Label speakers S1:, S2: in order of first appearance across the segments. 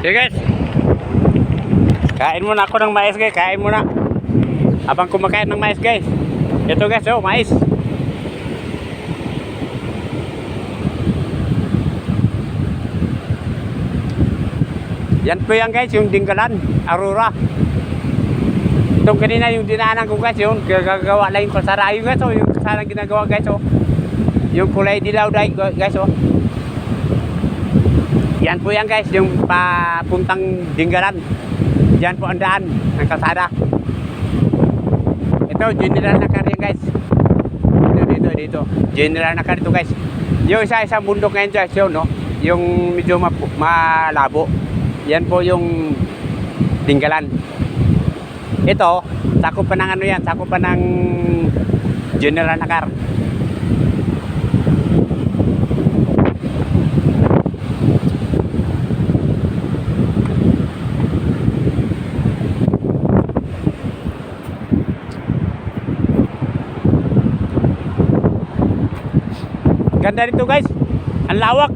S1: Okay guys, kain muna ako ng mais guys, kain muna. Habang kumakain ng mais guys. Ito guys, oh, mais. Yan po yan guys, yung Dinggalan, Aurora. Itong kanina yung dinaanan ko guys, yung gagawa lang yung kasarayo guys, oh, yung kasarang ginagawa guys, oh. Yung kulay dilaw guys, oh. Yan po yan guys, yung papuntang Dinggalan. Yan po ang daan ng kalsada. Ito, General Nakar yan guys. Dito. General Nakar ito guys. Yung isa-isang bundok ngayon guys, yun, no? Yung medyo malabo. Yan po yung Dinggalan. Ito, sakop pa ng ano yan, sakop pa ng General Nakar. Ganda dito guys. Ang lawak.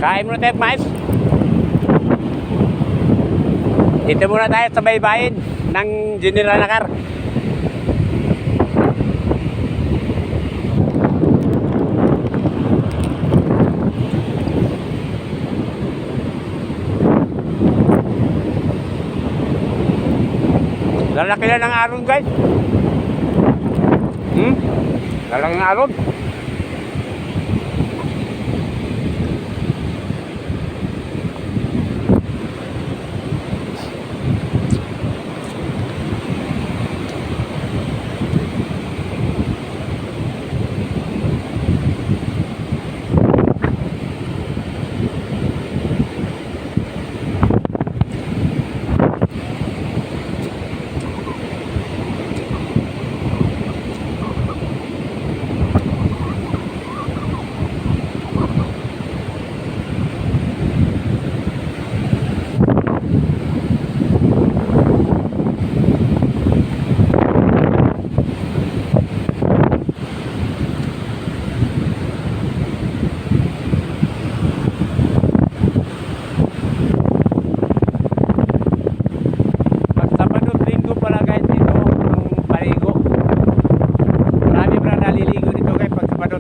S1: Kain muna tayo mais. Dito muna tayo sa baybayin ng General Nakar. Lalaki na ng aron guys. Lalaki ng aron.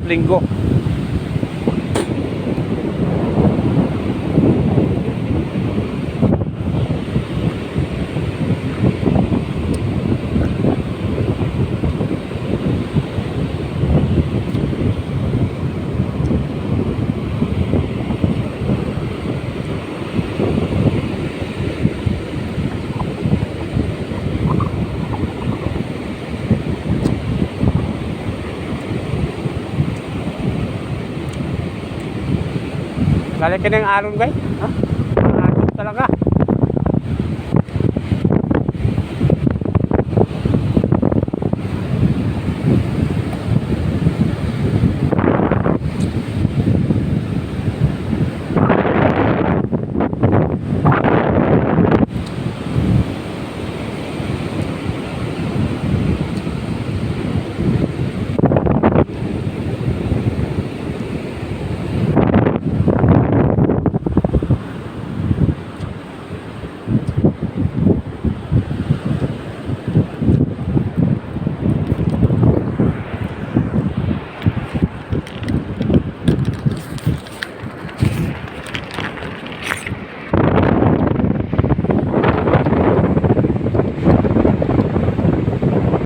S1: Linggo. Lalaki ng aron guys. Ha?